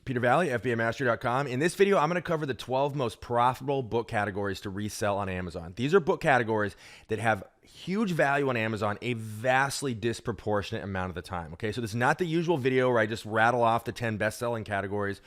Peter Valley, FBAmastery.com. In this video, I'm going to cover the 12 most profitable book categories to resell on Amazon. These are book categories that have huge value on Amazon a vastly disproportionate amount of the time. Okay, so this is not the usual video where I just rattle off the 10 best-selling categories,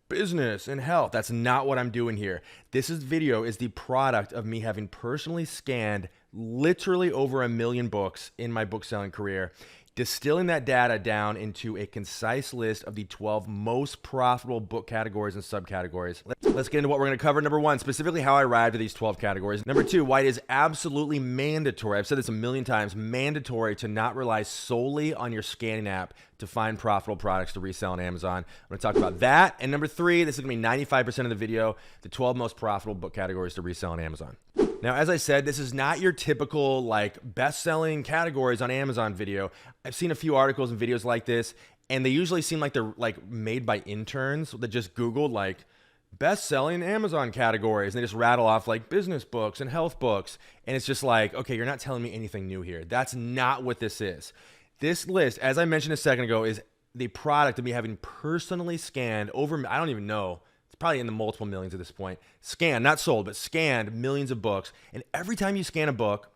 business and health. That's not what I'm doing here. This video is the product of me having personally scanned literally over 1 million books in my book selling career, distilling that data down into a concise list of the 12 most profitable book categories and subcategories. Let's get into what we're going to cover. Number 1, specifically how I arrived at these 12 categories. Number 2, why it is absolutely mandatory. I've said this a million times, mandatory to not rely solely on your scanning app to find profitable products to resell on Amazon. I'm going to talk about that. And number 3, this is going to be 95% of the video, the 12 most profitable book categories to resell on Amazon. Now, as I said, this is not your typical like best-selling categories on Amazon video. I've seen a few articles and videos like this, and they usually seem like they're like made by interns that just Googled like best-selling Amazon categories, and they just rattle off like business books and health books. And it's just like, okay, you're not telling me anything new here. That's not what this is. This list, as I mentioned a second ago, is the product of me having personally scanned over, I don't even know, probably in the multiple millions at this point, scanned, not sold, but scanned millions of books. And every time you scan a book,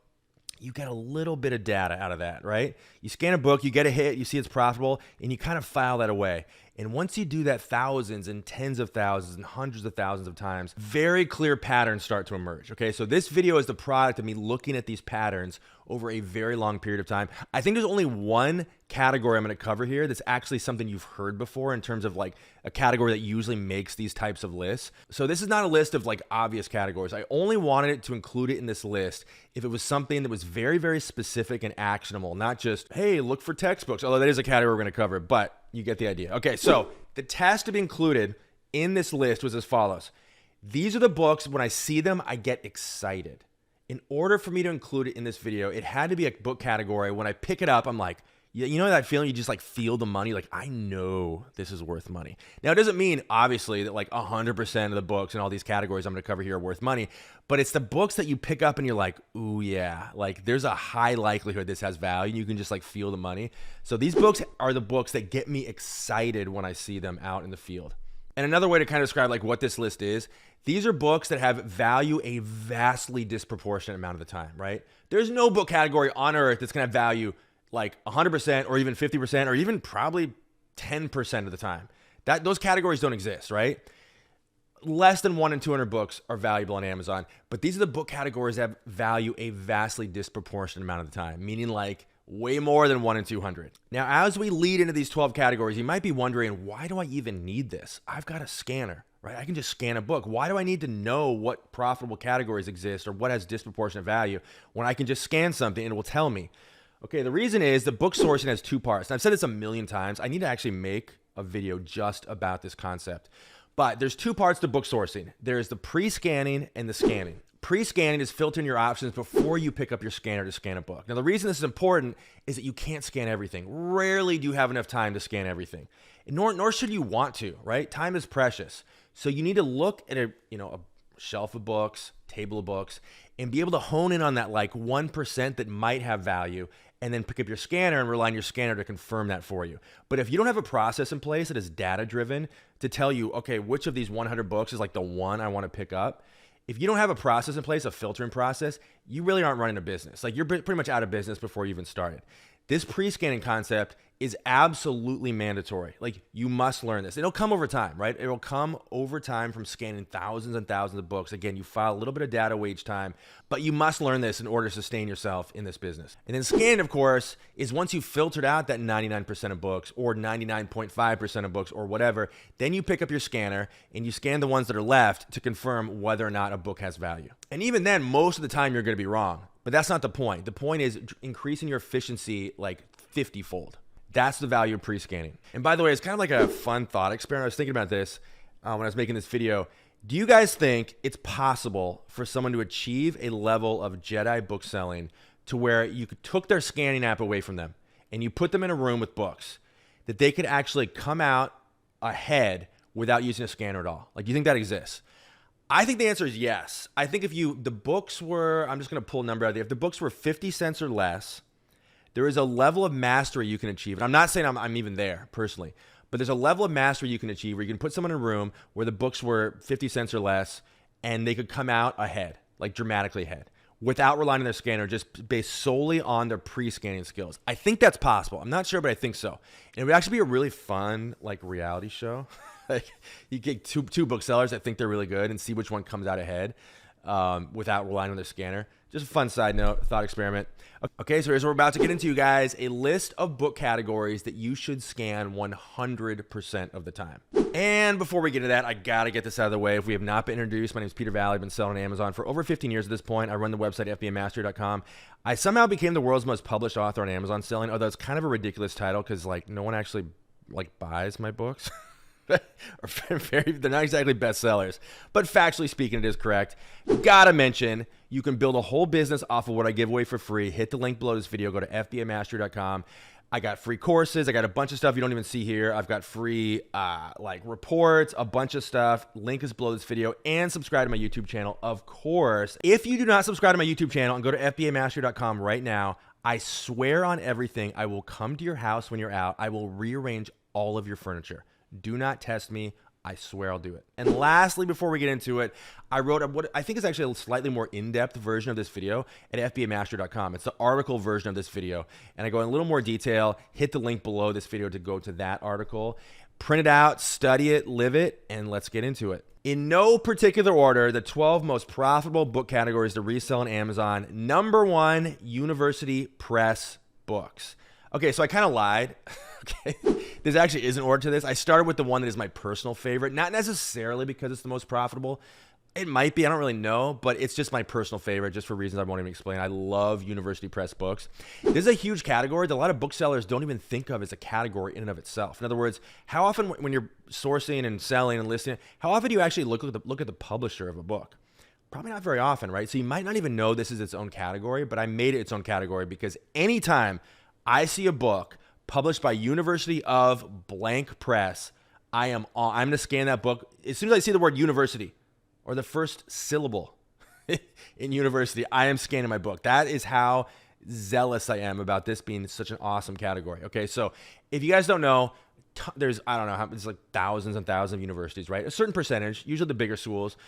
you get a little bit of data out of that, right? You scan a book, you get a hit, you see it's profitable, and you kind of file that away. And once you do that thousands and tens of thousands and hundreds of thousands of times, very clear patterns start to emerge, okay? So this video is the product of me looking at these patterns over a very long period of time. I think there's only one category I'm going to cover here that's actually something you've heard before in terms of like a category that usually makes these types of lists. So this is not a list of like obvious categories. I only wanted it to include it in this list if it was something that was very, very specific and actionable, not just, hey, look for textbooks, although that is a category we're going to cover, but you get the idea. Okay, so the task to be included in this list was as follows. These are the books, when I see them, I get excited. In order for me to include it in this video, it had to be a book category. When I pick it up, I'm like, you know that feeling? You just like feel the money. Like, I know this is worth money. Now, it doesn't mean, obviously, that like 100% of the books in all these categories I'm going to cover here are worth money. But it's the books that you pick up and you're like, ooh, yeah. Like, there's a high likelihood this has value. You can just like feel the money. So these books are the books that get me excited when I see them out in the field. And another way to kind of describe like what this list is, these are books that have value a vastly disproportionate amount of the time, right? There's no book category on earth that's going to have value like 100% or even 50% or even probably 10% of the time. Those categories don't exist, right? Less than 1 in 200 books are valuable on Amazon, but these are the book categories that have value a vastly disproportionate amount of the time, meaning like way more than 1 in 200. Now, as we lead into these 12 categories, you might be wondering, why do I even need this? I've got a scanner, right? I can just scan a book. Why do I need to know what profitable categories exist or what has disproportionate value when I can just scan something and it will tell me? Okay, the reason is the book sourcing has 2 parts. And I've said this a million times. I need to actually make a video just about this concept. But there's 2 parts to book sourcing. There's the pre-scanning and the scanning. Pre-scanning is filtering your options before you pick up your scanner to scan a book. Now, the reason this is important is that you can't scan everything. Rarely do you have enough time to scan everything. Nor should you want to, right? Time is precious. So you need to look at a shelf of books, table of books, and be able to hone in on that like 1% that might have value, and then pick up your scanner and rely on your scanner to confirm that for you. But if you don't have a process in place that is data-driven to tell you, okay, which of these 100 books is like the one I want to pick up, if you don't have a process in place, a filtering process, you really aren't running a business. Like, you're pretty much out of business before you even started. This pre-scanning concept is absolutely mandatory. Like, you must learn this. It'll come over time, right? It'll come over time from scanning thousands and thousands of books. Again, you file a little bit of data each time, but you must learn this in order to sustain yourself in this business. And then scanning, of course, is once you've filtered out that 99% of books or 99.5% of books or whatever, then you pick up your scanner and you scan the ones that are left to confirm whether or not a book has value. And even then, most of the time you're going to be wrong, but that's not the point. The point is increasing your efficiency like 50-fold. That's the value of pre-scanning. And by the way, it's kind of like a fun thought experiment. I was thinking about this when I was making this video. Do you guys think it's possible for someone to achieve a level of Jedi book selling to where you took their scanning app away from them and you put them in a room with books, that they could actually come out ahead without using a scanner at all? Like, do you think that exists? I think the answer is yes. I think if the books were, I'm just going to pull a number out there. If the books were 50 cents or less, there is a level of mastery you can achieve. And I'm not saying I'm even there personally, But there's a level of mastery you can achieve where you can put someone in a room where the books were 50 cents or less and they could come out ahead, like dramatically ahead, without relying on their scanner, just based solely on their pre-scanning skills. I think that's possible. I'm not sure, but I think so. And it would actually be a really fun, like, reality show. Like, you get two booksellers that think they're really good and see which one comes out ahead without relying on their scanner. Just a fun side note, thought experiment. Okay, so here's what we're about to get into, you guys. A list of book categories that you should scan 100% of the time. And before we get to that, I gotta get this out of the way. If we have not been introduced, my name is Peter Valley. I've been selling on Amazon for over 15 years at this point. I run the website FBAmastery.com. I somehow became the world's most published author on Amazon selling, although it's kind of a ridiculous title because, like, no one actually, like, buys my books. They're not exactly bestsellers, but factually speaking, it is correct. Gotta mention, you can build a whole business off of what I give away for free. Hit the link below this video. Go to FBAmastery.com. I got free courses. I got a bunch of stuff you don't even see here. I've got free like reports, a bunch of stuff. Link is below this video, and subscribe to my YouTube channel, of course. If you do not subscribe to my YouTube channel and go to FBAmastery.com right now, I swear on everything, I will come to your house when you're out. I will rearrange all of your furniture. Do not test me. I swear I'll do it. And lastly, before we get into it, I wrote what I think is actually a slightly more in-depth version of this video at FBAmastery.com. It's the article version of this video. And I go in a little more detail. Hit the link below this video to go to that article. Print it out, study it, live it, and let's get into it. In no particular order, the 12 most profitable book categories to resell on Amazon. Number 1, university press books. Okay, so I kind of lied. Okay, this actually is an order to this. I started with the one that is my personal favorite, not necessarily because it's the most profitable. It might be, I don't really know, but it's just my personal favorite, just for reasons I won't even explain. I love university press books. This is a huge category that a lot of booksellers don't even think of as a category in and of itself. In other words, how often when you're sourcing and selling and listing, how often do you actually look at the publisher of a book? Probably not very often, right? So you might not even know this is its own category, but I made it its own category because anytime I see a book published by University of Blank Press, I'm going to scan that book. As soon as I see the word university or the first syllable in university, I am scanning my book. That is how zealous I am about this being such an awesome category. Okay, so if you guys don't know, there's, I don't know, it's like thousands and thousands of universities, right? A certain percentage, usually the bigger schools,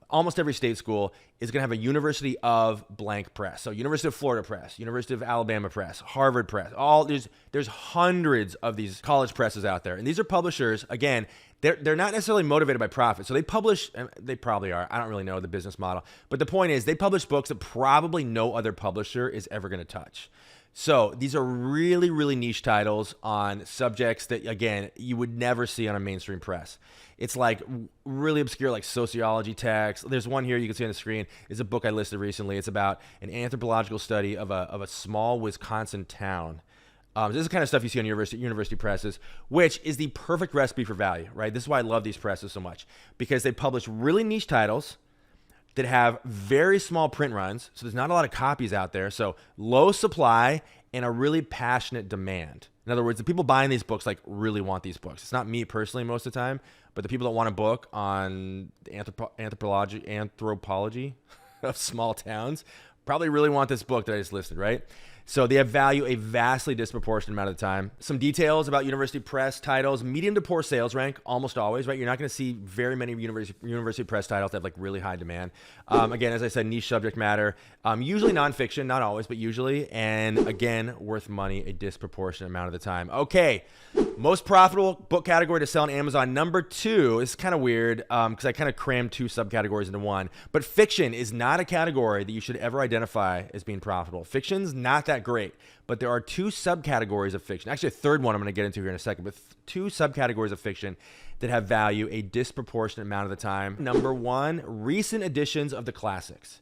almost every state school is going to have a University of Blank Press. So University of Florida Press, University of Alabama Press, Harvard Press, there's hundreds of these college presses out there. And these are publishers, again, they're not necessarily motivated by profit. So they publish, they probably are, I don't really know the business model, but the point is they publish books that probably no other publisher is ever going to touch. So these are really, really niche titles on subjects that, again, you would never see on a mainstream press. It's like really obscure, like sociology text. There's one here you can see on the screen. It's a book I listed recently. It's about an anthropological study of a small Wisconsin town. This is the kind of stuff you see on university presses, which is the perfect recipe for value, right? This is why I love these presses so much, because they publish really niche titles that have very small print runs. So there's not a lot of copies out there. So low supply and a really passionate demand. In other words, the people buying these books like really want these books. It's not me personally most of the time, but the people that want a book on the anthropology of small towns probably really want this book that I just listed, right? So they have value a vastly disproportionate amount of the time. Some details about university press titles: medium to poor sales rank, almost always, right? You're not going to see very many university press titles that have like really high demand. Again, as I said, niche subject matter, usually nonfiction, not always, but usually. And again, worth money a disproportionate amount of the time. Okay, most profitable book category to sell on Amazon. Number 2 is kind of weird because I kind of crammed 2 subcategories into one. But fiction is not a category that you should ever identify as being profitable. Fiction's not that great, but there are 2 subcategories of fiction. Actually, a third one I'm going to get into here in a second, but 2 subcategories of fiction that have value a disproportionate amount of the time. Number 1, recent editions of the classics.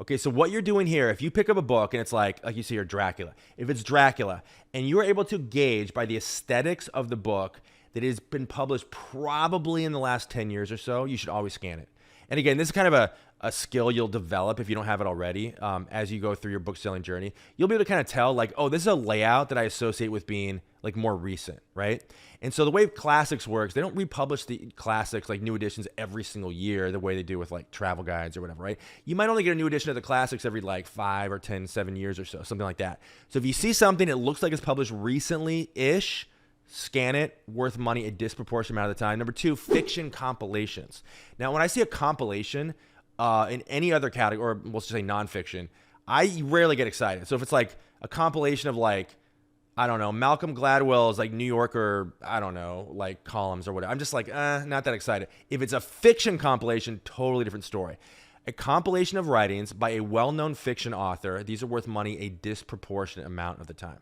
Okay, so what you're doing here, if you pick up a book and it's like you see here, Dracula. If it's Dracula and you are able to gauge by the aesthetics of the book that it has been published probably in the last 10 years or so, you should always scan it. And again, this is kind of a skill you'll develop if you don't have it already as you go through your book selling journey. You'll be able to kind of tell like, oh, this is a layout that I associate with being like more recent, right? And so the way classics works, they don't republish the classics like new editions every single year the way they do with like travel guides or whatever, right? You might only get a new edition of the classics every like 5 or 10, 7 years or so, something like that. So if you see something that looks like it's published recently-ish, scan it, worth money a disproportionate amount of the time. Number two, fiction compilations. Now, when I see a compilation in any other category, or let's just say nonfiction, I rarely get excited. So if it's like a compilation of like, I don't know, Malcolm Gladwell's like New Yorker, I don't know, like columns or whatever, I'm just like, not that excited. If it's a fiction compilation, totally different story. A compilation of writings by a well-known fiction author, these are worth money a disproportionate amount of the time.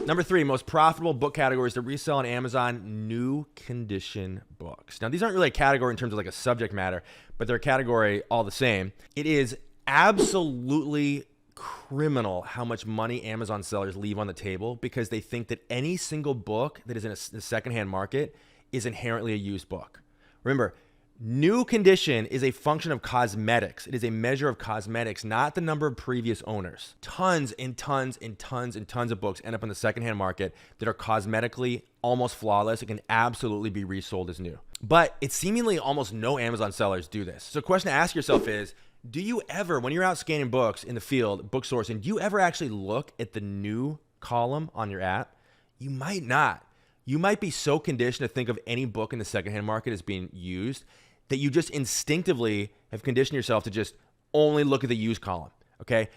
Number three, most profitable book categories to resell on Amazon, new condition books. Now, these aren't really a category in terms of like a subject matter, but they're a category all the same. It is absolutely criminal how much money Amazon sellers leave on the table because they think that any single book that is in the secondhand market is inherently a used book. Remember, new condition is a function of cosmetics. It is a measure of cosmetics, not the number of previous owners. Tons and tons and tons and tons of books end up in the secondhand market that are cosmetically almost flawless. It can absolutely be resold as new. But it's seemingly almost no Amazon sellers do this. So a question to ask yourself is, do you ever, when you're out scanning books in the field, book sourcing, do you ever actually look at the new column on your app? You might not. You might be so conditioned to think of any book in the secondhand market as being used that you just instinctively have conditioned yourself to just only look at the used column, okay?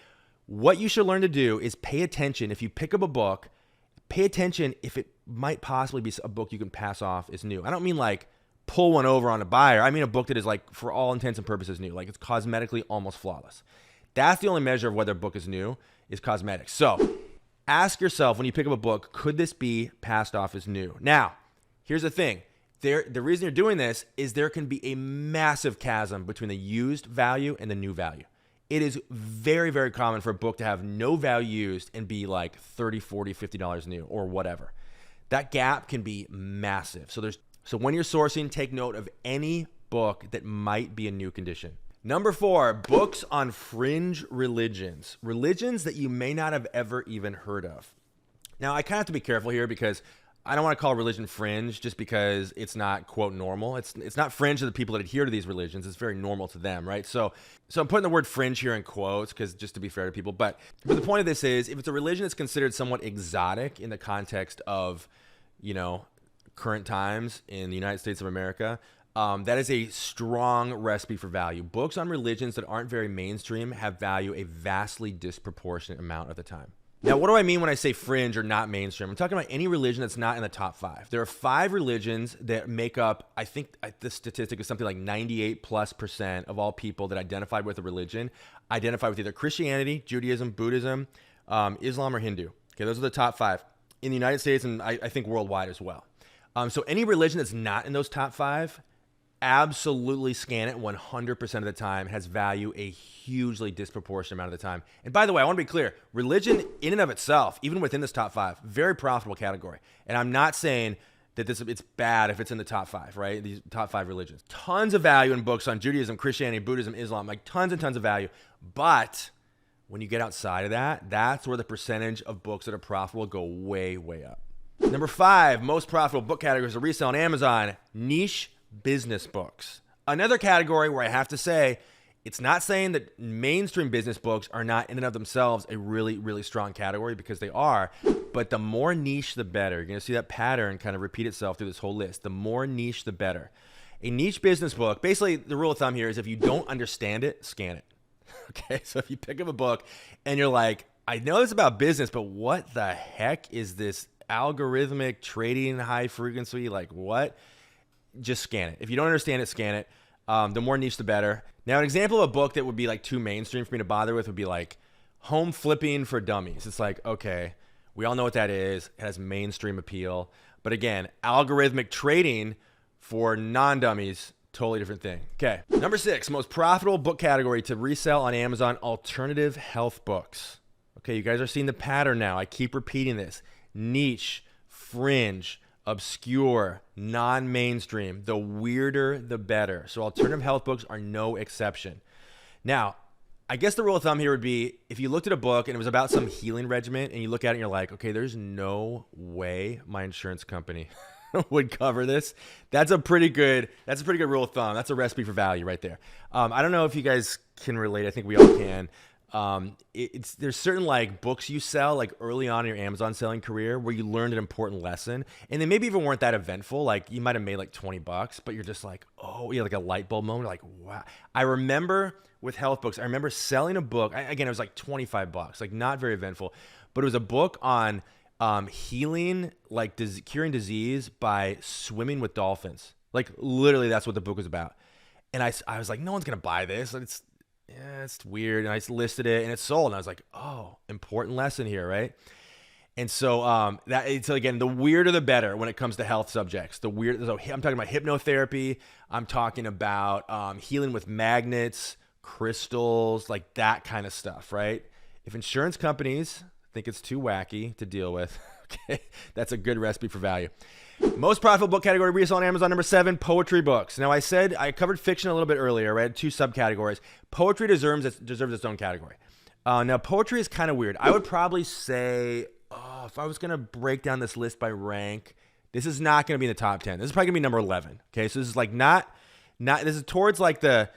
What you should learn to do is pay attention. If you pick up a book, pay attention if it might possibly be a book you can pass off as new. I don't mean like pull one over on a buyer. I mean a book that is like, for all intents and purposes, new. Like it's cosmetically almost flawless. That's the only measure of whether a book is new, is cosmetics. So ask yourself when you pick up a book, could this be passed off as new? Now, here's the thing. The reason you're doing this is there can be a massive chasm between the used value and the new value. It is very, very common for a book to have no value used and be like $30, $40, $50 new or whatever. That gap can be massive. So when you're sourcing, take note of any book that might be a new condition. Number four, books on fringe religions. Religions that you may not have ever even heard of. Now, I kind of have to be careful here because I don't want to call religion fringe just because it's not, quote, normal. It's not fringe to the people that adhere to these religions. It's very normal to them, right? So I'm putting the word fringe here in quotes because just to be fair to people. But the point of this is if it's a religion that's considered somewhat exotic in the context of, current times in the United States of America, that is a strong recipe for value. Books on religions that aren't very mainstream have value a vastly disproportionate amount of the time. Now, what do I mean when I say fringe or not mainstream? I'm talking about any religion that's not in the top 5. There are 5 religions that make up, I think the statistic is something like 98+% of all people that identify with a religion identify with either Christianity, Judaism, Buddhism, Islam, or Hindu. Okay, those are the top 5 in the United States and I think worldwide as well. So any religion that's not in those top 5, absolutely scan it 100% of the time. It has value a hugely disproportionate amount of the time. And by the way, I want to be clear, religion in and of itself, even within this top 5, very profitable category. And I'm not saying that it's bad if it's in the top 5, right? These top 5 religions. Tons of value in books on Judaism, Christianity, Buddhism, Islam, like tons and tons of value. But when you get outside of that, that's where the percentage of books that are profitable go way, way up. Number 5, most profitable book categories to resell on Amazon, niche business books. Another category where I have to say, it's not saying that mainstream business books are not in and of themselves a really, really strong category because they are, but the more niche, the better. You're going to see that pattern kind of repeat itself through this whole list. The more niche, the better. A niche business book, basically the rule of thumb here is if you don't understand it, scan it. Okay, so if you pick up a book and you're like, I know it's about business, but what the heck is this algorithmic trading high frequency? Like what? Just scan it. If you don't understand it, scan it. The more niche, the better. Now, an example of a book that would be like too mainstream for me to bother with would be like Home Flipping for Dummies. It's like, okay, we all know what that is. It has mainstream appeal. But again, algorithmic trading for non-dummies, totally different thing. Okay. Number 6, most profitable book category to resell on Amazon, alternative health books. Okay, you guys are seeing the pattern now. I keep repeating this. Niche, fringe, obscure, non-mainstream. The weirder, the better. So alternative health books are no exception. Now, I guess the rule of thumb here would be if you looked at a book and it was about some healing regimen and you look at it and you're like, okay, there's no way my insurance company would cover this. That's a pretty good rule of thumb. That's a recipe for value right there. I don't know if you guys can relate. I think we all can. There's certain like books you sell like early on in your Amazon selling career where you learned an important lesson, and they maybe even weren't that eventful. Like you might have made like $20, but you're just like, oh yeah, like a light bulb moment. Like, wow. I remember with health books, I remember selling a book. Again, it was like $25, like not very eventful, but it was a book on healing, like curing disease by swimming with dolphins. Like literally, that's what the book was about. And I was like, no one's gonna buy this. It's weird. And I listed it and it sold. And I was like, oh, important lesson here, right? And so so again, the weirder the better when it comes to health subjects. So I'm talking about hypnotherapy. I'm talking about healing with magnets, crystals, like that kind of stuff, right? If insurance companies think it's too wacky to deal with, okay, that's a good recipe for value. Most profitable book category resale on Amazon, number 7, poetry books. Now I covered fiction a little bit earlier, right? 2 subcategories. Poetry deserves its own category. Now poetry is kind of weird. I would probably say, if I was going to break down this list by rank, this is not going to be in the top 10. This is probably going to be number 11. Okay. So this is like not, this is towards like the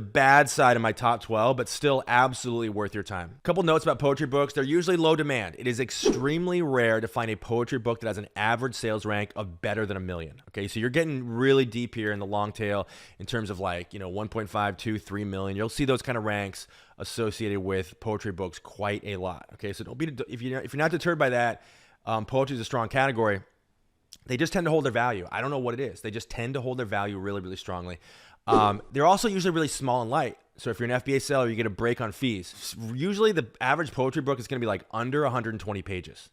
bad side of my top 12, but still absolutely worth your time. A couple notes about poetry books. They're usually low demand. It is extremely rare to find a poetry book that has an average sales rank of better than 1 million. Okay, so you're getting really deep here in the long tail in terms of like, 1.5, 2, 3 million. You'll see those kind of ranks associated with poetry books quite a lot. Okay, so if you're not deterred by that, poetry is a strong category. They just tend to hold their value. I don't know what it is. They just tend to hold their value really, really strongly. They're also usually really small and light. So if you're an FBA seller, you get a break on fees. Usually the average poetry book is going to be like under 120 pages.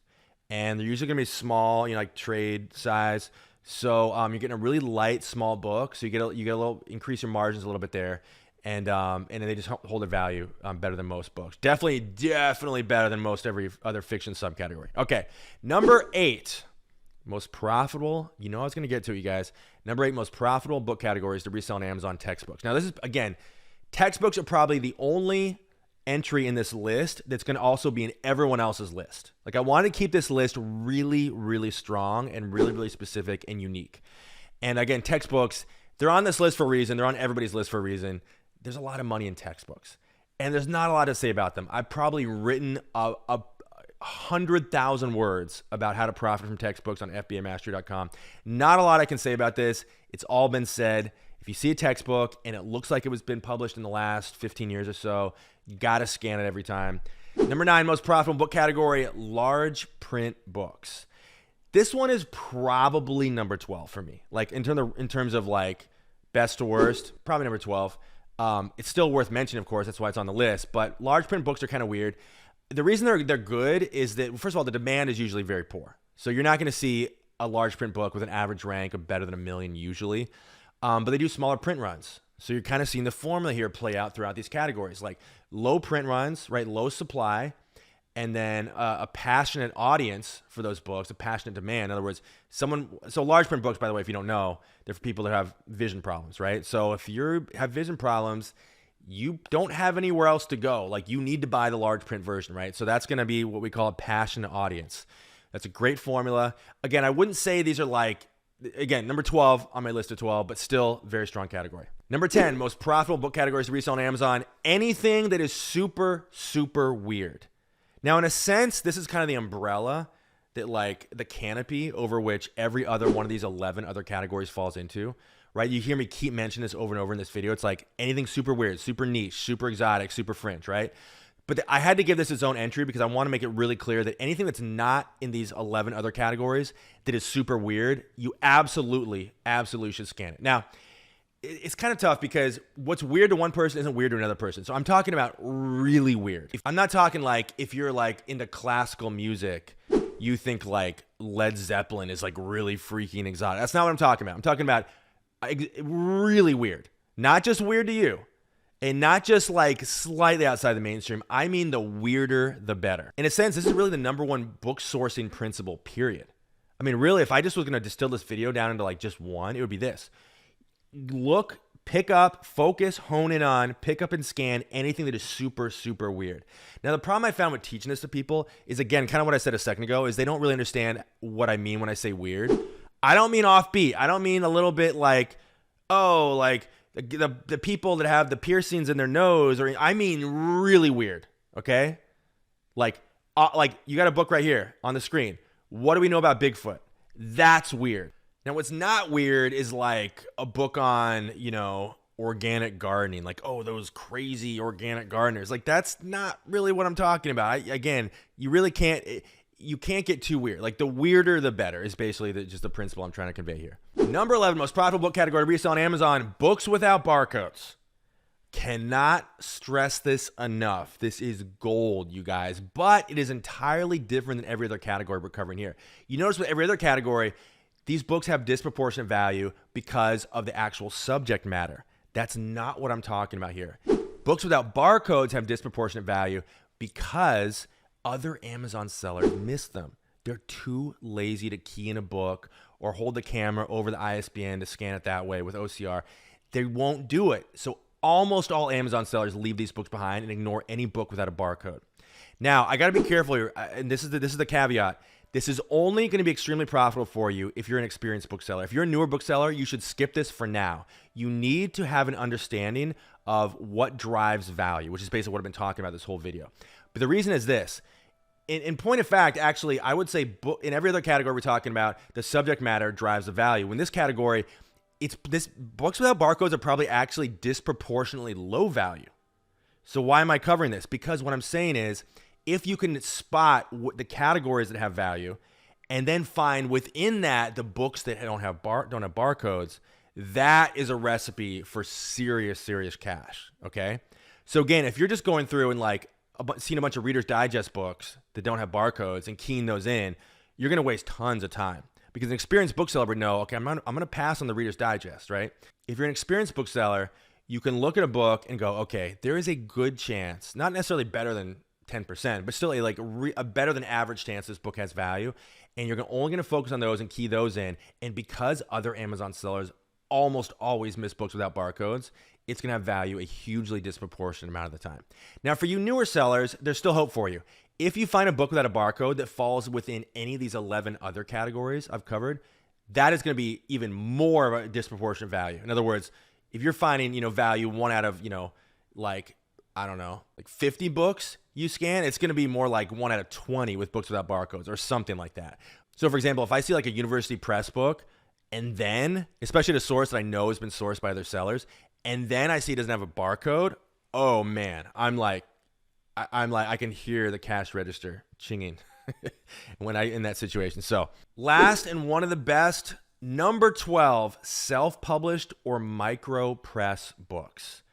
And they're usually going to be small, like trade size. So you're getting a really light, small book. So you get a little, increase your margins a little bit there. And they just hold their value better than most books. Definitely better than most every other fiction subcategory. Okay, number 8. Most profitable, I was going to get to it, you guys. Number 8 most profitable book categories to resell on Amazon: textbooks. Now, this is, again, textbooks are probably the only entry in this list that's going to also be in everyone else's list. Like, I want to keep this list really, really strong and really, really specific and unique. And again, textbooks, they're on this list for a reason. They're on everybody's list for a reason. There's a lot of money in textbooks, and there's not a lot to say about them. I've probably written a 100,000 words about how to profit from textbooks on FBAmastery.com. Not a lot I can say about this. It's all been said. If you see a textbook and it looks like it was been published in the last 15 years or so, you got to scan it every time. Number 9 most profitable book category: large print books. This one is probably number 12 for me. Like in terms of like best to worst, probably number 12. It's still worth mentioning, of course. That's why it's on the list. But large print books are kind of weird. The reason they're good is that, first of all, the demand is usually very poor. So you're not going to see a large print book with an average rank of better than 1 million usually. But they do smaller print runs. So you're kind of seeing the formula here play out throughout these categories, like low print runs, right? Low supply, and then a passionate audience for those books, a passionate demand. In other words, so large print books, by the way, if you don't know, they're for people that have vision problems, right? So if you have vision problems, you don't have anywhere else to go. Like, you need to buy the large print version, right? So that's going to be what we call a passionate audience. That's a great formula. Again, I wouldn't say these are like, again, number 12 on my list of 12, but still very strong category. Number 10, most profitable book categories to resell on Amazon: anything that is super, super weird. Now, in a sense, this is kind of the umbrella that, like, the canopy over which every other one of these 11 other categories falls into. Right? You hear me keep mentioning this over and over in this video. It's like anything super weird, super niche, super exotic, super fringe, right? But I had to give this its own entry because I want to make it really clear that anything that's not in these 11 other categories that is super weird, you absolutely should scan it. Now, it's kind of tough because what's weird to one person isn't weird to another person. So I'm talking about really weird. I'm not talking like if you're like into classical music, you think like Led Zeppelin is like really freaking exotic. That's not what I'm talking about. I'm talking about really weird. Not just weird to you, and not just like slightly outside the mainstream. I mean, the weirder, the better. In a sense, this is really the number one book sourcing principle, period. I mean, really, if I just was going to distill this video down into like just one, it would be this. Look, pick up, focus, hone in on, pick up and scan anything that is super, super weird. Now, the problem I found with teaching this to people is, again, kind of what I said a second ago, is they don't really understand what I mean when I say weird. I don't mean offbeat. I don't mean a little bit like, oh, like the people that have the piercings in their nose, or I mean really weird, okay? Like you got a book right here on the screen. What do we know about Bigfoot? That's weird. Now, what's not weird is like a book on, organic gardening. Like, oh, those crazy organic gardeners. Like, that's not really what I'm talking about. Again, you really can't get too weird. Like, the weirder, the better is basically just the principle I'm trying to convey here. Number 11, most profitable book category to resell on Amazon, books without barcodes. Cannot stress this enough. This is gold, you guys, but it is entirely different than every other category we're covering here. You notice with every other category, these books have disproportionate value because of the actual subject matter. That's not what I'm talking about here. Books without barcodes have disproportionate value because other Amazon sellers miss them. They're too lazy to key in a book or hold the camera over the ISBN to scan it that way with OCR. They won't do it. So almost all Amazon sellers leave these books behind and ignore any book without a barcode. Now, I got to be careful here, and this is the caveat. This is only going to be extremely profitable for you if you're an experienced bookseller. If you're a newer bookseller, you should skip this for now. You need to have an understanding of what drives value, which is basically what I've been talking about this whole video. But the reason is this. In point of fact, actually, I would say in every other category we're talking about, the subject matter drives the value. In this category, books without barcodes are probably actually disproportionately low value. So why am I covering this? Because what I'm saying is, if you can spot the categories that have value and then find within that the books that don't have barcodes, that is a recipe for serious cash, okay? So again, if you're just going through and like seeing a bunch of Reader's Digest books that don't have barcodes and keying those in, you're going to waste tons of time. Because an experienced bookseller would know, okay, I'm going to pass on the Reader's Digest, right? If you're an experienced bookseller, you can look at a book and go, okay, there is a good chance, not necessarily better than 10%, but still a better than average chance this book has value. And you're only going to focus on those and key those in. And because other Amazon sellers almost always miss books without barcodes, it's going to have value a hugely disproportionate amount of the time. Now, for you newer sellers, there's still hope for you. If you find a book without a barcode that falls within any of these 11 other categories I've covered, that is going to be even more of a disproportionate value. In other words, if you're finding, value 1 out of, like 50 books you scan, it's going to be more like 1 out of 20 with books without barcodes or something like that. So for example, if I see like a university press book and then, especially at a source that I know has been sourced by other sellers, and then I see it doesn't have a barcode, oh man, I can hear the cash register chinging when in that situation. So last and one of the best, number 12, self-published or micro press books.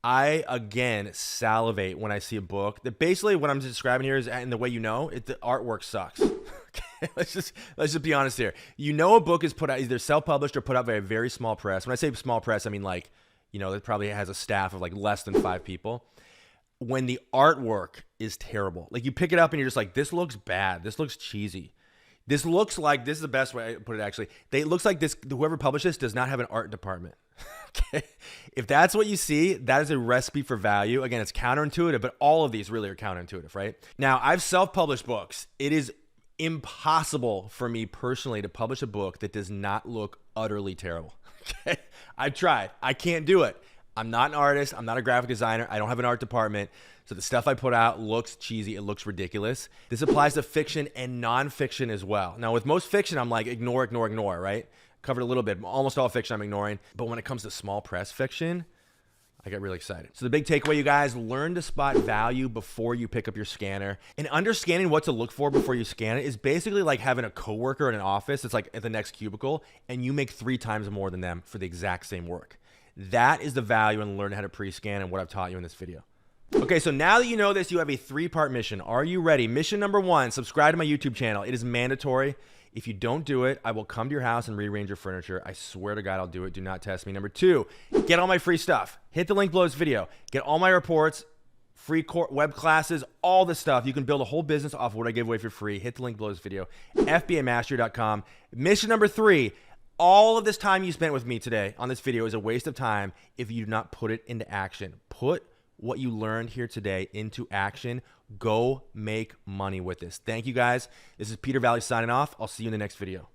I, again, salivate when I see a book that basically what I'm describing here is, and the way the artwork sucks. Okay, let's just be honest here. A book is put out either self-published or put out by a very small press. When I say small press, I mean it probably has a staff of like less than 5 people. When the artwork is terrible, like you pick it up and you're just like, this looks bad. This looks cheesy. This is the best way I put it actually. It looks like whoever published this does not have an art department. Okay. If that's what you see, that is a recipe for value. Again, it's counterintuitive, but all of these really are counterintuitive, right? Now, I've self-published books. It is impossible for me personally to publish a book that does not look utterly terrible. Okay. I've tried. I can't do it. I'm not an artist. I'm not a graphic designer. I don't have an art department. So the stuff I put out looks cheesy. It looks ridiculous. This applies to fiction and nonfiction as well. Now, with most fiction, I'm like, ignore, right? Covered a little bit. Almost all fiction I'm ignoring. But when it comes to small press fiction, I get really excited. So the big takeaway, you guys, learn to spot value before you pick up your scanner. And understanding what to look for before you scan it is basically like having a coworker in an office. It's like at the next cubicle, and you make 3 times more than them for the exact same work. That is the value in learning how to pre-scan and what I've taught you in this video. Okay, so now that you know this, you have a 3-part mission. Are you ready? Mission number 1, subscribe to my YouTube channel. It is mandatory. If you don't do it, I will come to your house and rearrange your furniture. I swear to God, I'll do it. Do not test me. Number 2, get all my free stuff. Hit the link below this video. Get all my reports, free web classes, all this stuff. You can build a whole business off of what I give away for free. Hit the link below this video, fbamastery.com. Mission number 3, all of this time you spent with me today on this video is a waste of time if you do not put it into action. Put what you learned here today into action. Go make money with this. Thank you guys. This is Peter Valley signing off. I'll see you in the next video.